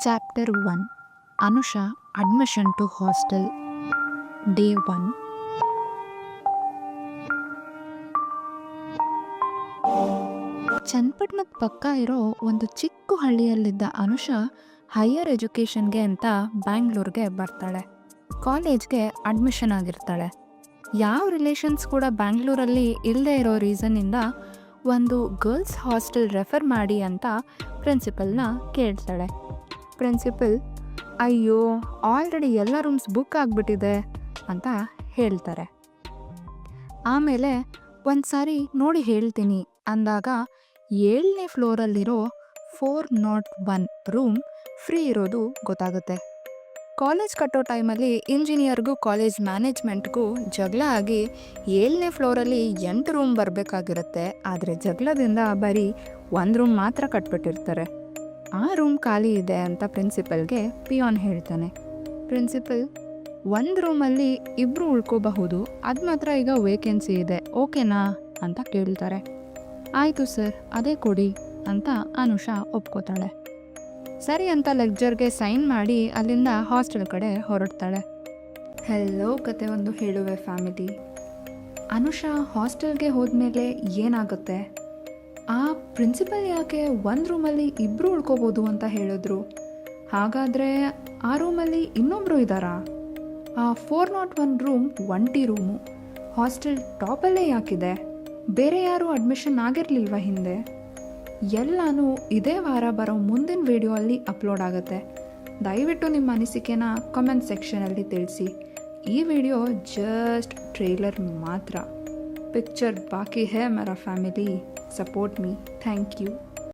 Chapter 1 Anusha Admission to Hostel Day 1 ಚನ್ನಪಟ್ಟಣದ ಪಕ್ಕ ಇರೋ ಒಂದು ಚಿಕ್ಕ ಹಳ್ಳಿಯಲ್ಲಿದ್ದ ಅನುಷಾ ಹೈಯರ್ ಎಜುಕೇಷನ್ಗೆ ಅಂತ ಬ್ಯಾಂಗ್ಳೂರ್ಗೆ ಬರ್ತಾಳೆ. ಕಾಲೇಜ್ಗೆ ಅಡ್ಮಿಷನ್ ಆಗಿರ್ತಾಳೆ. ಯಾವ ರಿಲೇಷನ್ಸ್ ಕೂಡ ಬ್ಯಾಂಗ್ಳೂರಲ್ಲಿ ಇಲ್ಲದೆ ಇರೋ ರೀಸನ್ನಿಂದ ಒಂದು ಗರ್ಲ್ಸ್ ಹಾಸ್ಟೆಲ್ ರೆಫರ್ ಮಾಡಿ ಅಂತ ಪ್ರಿನ್ಸಿಪಲ್ನ ಕೇಳ್ತಾಳೆ. ಪ್ರಿನ್ಸಿಪಲ್ ಅಯ್ಯೋ ಆಲ್ರೆಡಿ ಎಲ್ಲ ರೂಮ್ಸ್ ಬುಕ್ ಆಗಿಬಿಟ್ಟಿದೆ ಅಂತ ಹೇಳ್ತಾರೆ. ಆಮೇಲೆ ಒಂದು ಸಾರಿ ನೋಡಿ ಹೇಳ್ತೀನಿ ಅಂದಾಗ 7ನೇ ಫ್ಲೋರಲ್ಲಿರೋ 401 ರೂಮ್ ಫ್ರೀ ಇರೋದು ಗೊತ್ತಾಗುತ್ತೆ. ಕಾಲೇಜ್ ಕಟ್ಟೋ ಟೈಮಲ್ಲಿ ಇಂಜಿನಿಯರ್ಗೂ ಕಾಲೇಜ್ ಮ್ಯಾನೇಜ್ಮೆಂಟ್ಗೂ ಜಗಳ ಆಗಿ 7ನೇ ಫ್ಲೋರಲ್ಲಿ 8 ರೂಮ್ ಬರಬೇಕಾಗಿರುತ್ತೆ. ಆದರೆ ಜಗಳದಿಂದ ಬರೀ 1 ರೂಮ್ ಮಾತ್ರ ಕಟ್ಬಿಟ್ಟಿರ್ತಾರೆ. ಆ ರೂಮ್ ಖಾಲಿ ಇದೆ ಅಂತ ಪ್ರಿನ್ಸಿಪಲ್ಗೆ ಪಿಯಾನ್ ಹೇಳ್ತಾನೆ. ಪ್ರಿನ್ಸಿಪಲ್ 1 ರೂಮಲ್ಲಿ 2 ಉಳ್ಕೋಬಹುದು, ಅದು ಮಾತ್ರ ಈಗ ವೇಕೆನ್ಸಿ ಇದೆ, ಓಕೆನಾ ಅಂತ ಕೇಳ್ತಾರೆ. ಆಯಿತು ಸರ್, ಅದೇ ಕೊಡಿ ಅಂತ ಅನುಷಾ ಒಪ್ಕೋತಾಳೆ. ಸರಿ ಅಂತ ಲೆಕ್ಚರ್ಗೆ ಸೈನ್ ಮಾಡಿ ಅಲ್ಲಿಂದ ಹಾಸ್ಟೆಲ್ ಕಡೆ ಹೊರಡ್ತಾಳೆ. ಹೆಲ್ಲೋ ಕತೆ ಒಂದು ಹೇಳುವೆ ಫ್ಯಾಮಿಲಿ. ಅನುಷಾ ಹಾಸ್ಟೆಲ್ಗೆ ಹೋದ್ಮೇಲೆ ಏನಾಗುತ್ತೆ? ಆ ಪ್ರಿನ್ಸಿಪಲ್ ಯಾಕೆ 1 ರೂಮಲ್ಲಿ 2 ಉಳ್ಕೋಬೋದು ಅಂತ ಹೇಳಿದ್ರು? ಹಾಗಾದರೆ ಆ ರೂಮಲ್ಲಿ ಇನ್ನೊಬ್ಬರು ಇದ್ದಾರಾ? ಆ 401 ರೂಮ್ ಒಂಟಿ ರೂಮು. ಹಾಸ್ಟೆಲ್ ಟಾಪಲ್ಲೇ ಯಾಕಿದೆ? ಬೇರೆ ಯಾರೂ ಅಡ್ಮಿಷನ್ ಆಗಿರಲಿಲ್ವ ಹಿಂದೆ? ಎಲ್ಲನೂ ಇದೇ ವಾರ ಬರೋ ಮುಂದಿನ ವಿಡಿಯೋ ಅಲ್ಲಿ ಅಪ್ಲೋಡ್ ಆಗುತ್ತೆ. ದಯವಿಟ್ಟು ನಿಮ್ಮ ಅನಿಸಿಕೆನ ಕಮೆಂಟ್ ಸೆಕ್ಷನಲ್ಲಿ ತಿಳಿಸಿ. ಈ ವಿಡಿಯೋ ಜಸ್ಟ್ ಟ್ರೇಲರ್ ಮಾತ್ರ. ಪಿಕ್ಚರ್ ಬಾಕಿ ಹೇ ಮೇರಾ family. Support me. Thank you.